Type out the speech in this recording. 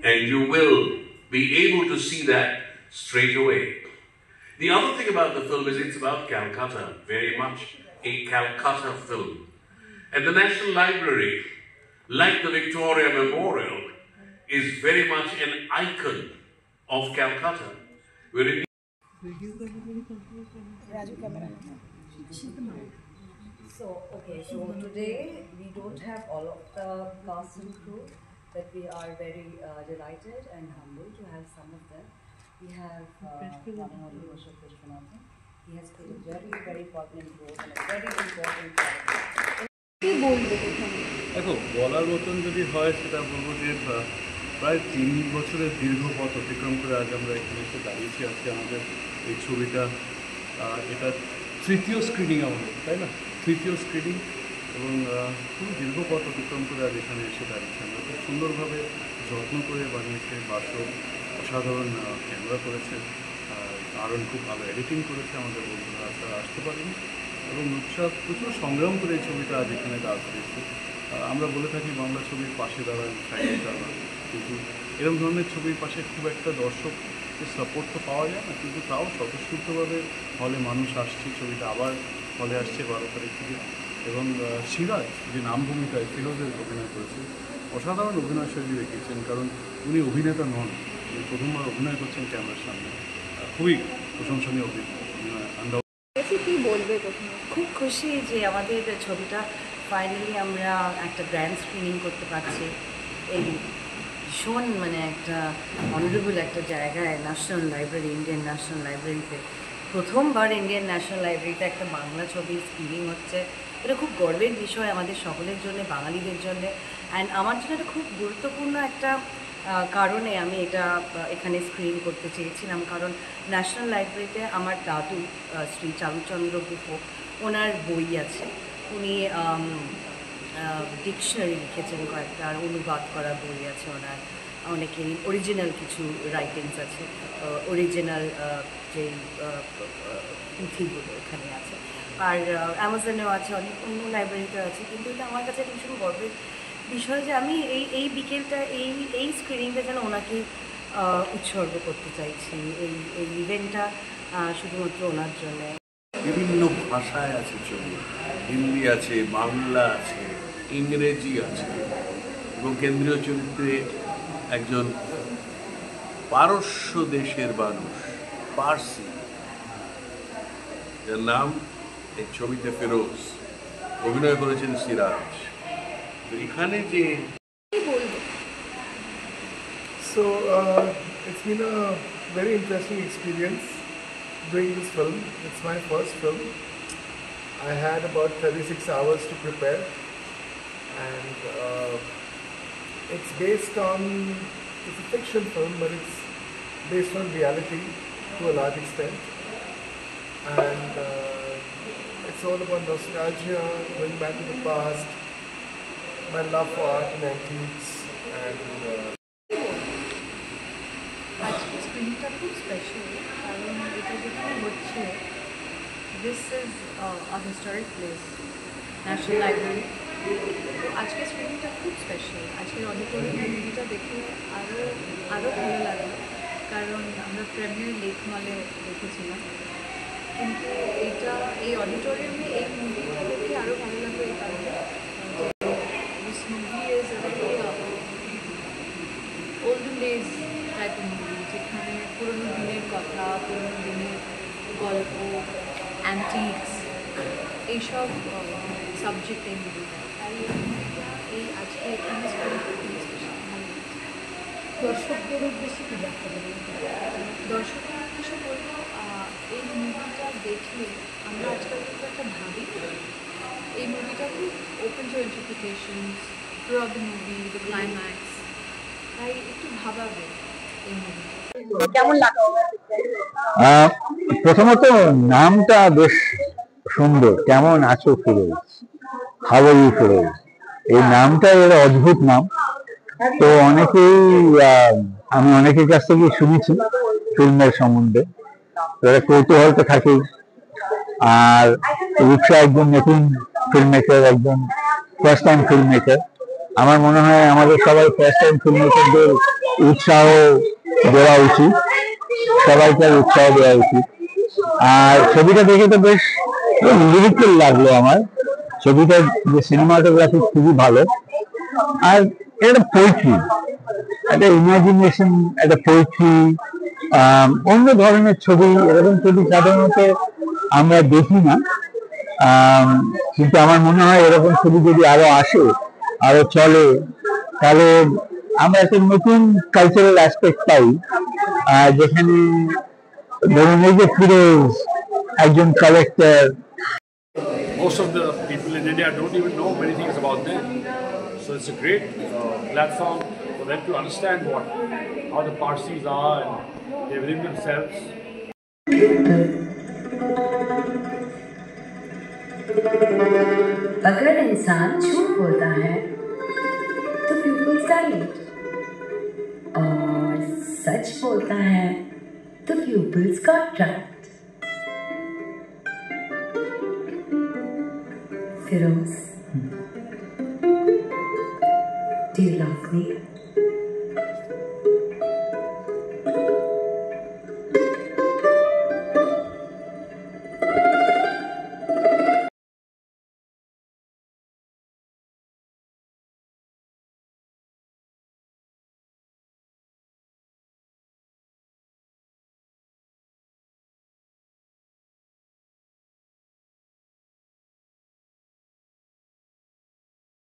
and you will be able to see that straight away. The other thing about the film is it's about Calcutta, very much a Calcutta film. And the National Library, like the Victoria Memorial, is very much an icon of Calcutta. So today we don't have all of the cast and crew, but we are very delighted and humbled to have some of them. We have one and only Ashok Vishwanathan. He has played a very, very pertinent role and a very important character. দেখো বলার মতন যদি হয় সেটা বলবো যে প্রায় 3 বছরের দীর্ঘ পথ অতিক্রম করে আজ আমরা এখানে এসে দাঁড়িয়েছি। আজকে আমাদের এই ছবিটা এটা তৃতীয় স্ক্রিনিং আমাদের, তাই না? তৃতীয় স্ক্রিনিং এবং খুব দীর্ঘ পথ অতিক্রম করে আজ এখানে এসে দাঁড়িয়েছি। আমরা খুব সুন্দরভাবে যত্ন করে বানিয়েছে, বাসক অসাধারণ ক্যামেরা করেছে, কারণ খুব ভালো এডিটিং করেছে, আমাদের বন্ধুরা তারা আসতে পারেনি এবং রূপসা প্রচুর সংগ্রাম করে এই ছবিটা আজ এখানে দাঁড় করেছে। আমরা বলে থাকি বাংলা ছবির পাশে দাঁড়ান, সাইডে দাঁড়ান, কিন্তু এরকম ধরনের ছবির পাশে খুব একটা দর্শকের সাপোর্ট তো পাওয়া যায় না, কিন্তু তাও স্বতঃস্ফূর্তভাবে হলে মানুষ আসছে। ছবিটা আবার হলে আসছে 12 তারিখ থেকে এবং সিরাজ যে নাম ভূমিকায় ফিরোজের অভিনয় করেছে, অসাধারণ অভিনয় শৈলী দেখিয়েছেন, কারণ উনি অভিনেতা নন, উনি প্রথমবার অভিনয় করছেন ক্যামেরার সামনে। খুবই প্রশংসনীয় অভিনয়। খুব খুশি যে আমাদের ছবিটা ফাইনালি আমরা একটা গ্র্যান্ড স্ক্রিনিং করতে পারছি এই ভীষণ মানে একটা অনারেবল একটা জায়গায়, ন্যাশনাল লাইব্রেরি, ইন্ডিয়ান ন্যাশনাল লাইব্রেরিতে প্রথমবার ইন্ডিয়ান ন্যাশনাল লাইব্রেরিতে একটা বাংলা ছবির স্ক্রিনিং হচ্ছে। এটা খুব গর্বের বিষয় আমাদের সকলের জন্য, বাঙালিদের জন্য। অ্যান্ড আমার জন্য এটা খুব গুরুত্বপূর্ণ একটা কারণে আমি এটা এখানে স্ক্রিন করতে চেয়েছিলাম, কারণ ন্যাশনাল লাইব্রেরিতে আমার দাদু শ্রী চারুচন্দ্র গুহ, ওনার বই আছে, উনি ডিকশনারি লিখেছেন কয়েকটা, আর অনুবাদ করা বই আছে ওনার, অনেকেরই অরিজিনাল কিছু রাইটিংস আছে, অরিজিনাল যেই পুঁথিগুলো এখানে আছে, আর অ্যামাজনেও আছে, অনেক অন্য লাইব্রেরিতেও আছে। কিন্তু এটা আমার কাছে ভীষণ গর্বের বিষয় যে আমি এই বিকেলটা এই স্ক্রিনিংটা যেন ওনাকে উৎসর্গ করতে চাইছি, এই ইভেন্টটা শুধুমাত্র ওনার জন্য। বিভিন্ন ভাষায় আছে ছবি, হিন্দি আছে, বাংলা আছে, ইংরেজি আছে এবং কেন্দ্রীয় চরিত্রে একজন পারস্য দেশের মানুষ, পার্সি, যার নাম এই ছবিতে ফিরোজ, অভিনয় করেছেন সিরাজ। তো এখানে যে it's been a very interesting experience doing this film. It's my first film. I had about 36 hours to prepare, and it's based on, it's a fiction film, but it's based on reality to a large extent, and it's all about nostalgia, going back to the past, my love for art and antiques, and আজকে স্ক্রিনটা খুব special, কারণ এটা যেখানে হচ্ছে, this is a historic place, national library. তো আজকে স্ক্রিনটা খুব স্পেশাল। আজকের অডিটোরিয়াম মুভিটা দেখে আরও ভালো লাগলো, কারণ আমরা প্রেমিয়ার লেক মলে দেখেছিলাম, কিন্তু এই অডিটোরিয়ামে এই মুভিটা দেখে আরও ভালো লাগলো এই কারণে যে this movie is olden days type of movie, যেখানে পুরোনো দিনের কথা, পুরোনো দিনের গল্প, অ্যান্টিক্স, এইসব সাবজেক্ট এই মুভিটা। তাই এই আজকে এখানে দর্শকদের উদ্দেশ্যে কী ব্যাখ্যা দেবেন? দর্শকদের উদ্দেশ্যে বলবো, এই মুভিটা দেখলে আমরা আজকাল কিন্তু একটা ভাবি, এই মুভিটা খুব open to interpretation through out the movie, the climax, তাই একটু ভাবাবে এই মুভিটা। কেমন লাগলো? প্রথমত নামটা বেশ সুন্দর, কেমন আছো Firoz, how are you Firoz, এই নামটা এর অদ্ভুত নাম। তো অনেকেই আমি অনেকের কাছ থেকে শুনেছি ফিল্মের সম্বন্ধে, কৌতূহল তো থাকেই। আর রূপসা একজন নতুন ফিল্ম মেকার, একজন ফার্স্ট টাইম ফিল্ম মেকার। আমার মনে হয় আমাদের সবাই ফার্স্ট টাইম ফিল্ম মেকারদের উৎসাহ দেওয়া উচিত, সবাইকার উৎসাহ দেওয়া উচিত। আর ছবিটা দেখে তো বেশ লিরিক্যাল লাগলো আমার। ছবিটার যে সিনেমাটোগ্রাফি খুবই ভালো, আর এটা পোয়েট্রি, একটা ইমাজিনেশন, একটা পোয়েট্রি, অন্য ধরনের ছবি। এরকম ছবি সাধারণত আমরা দেখি না, কিন্তু আমার মনে হয় এরকম ছবি যদি আরো আসে, আরো চলে, তাহলে আমরা একটা নতুন কালচারাল অ্যাসপেক্ট পাই, যেখানে ধরুন এই যে ফিরোজ একজন collector. Most of the people in India don't even know many things about them. So it's a great platform for them to understand how the Parsis are and they within themselves. अगर इंसान झूठ बोलता है तो pupils dilate, और सच बोलता है तो pupils contract. Firoz, do you love me?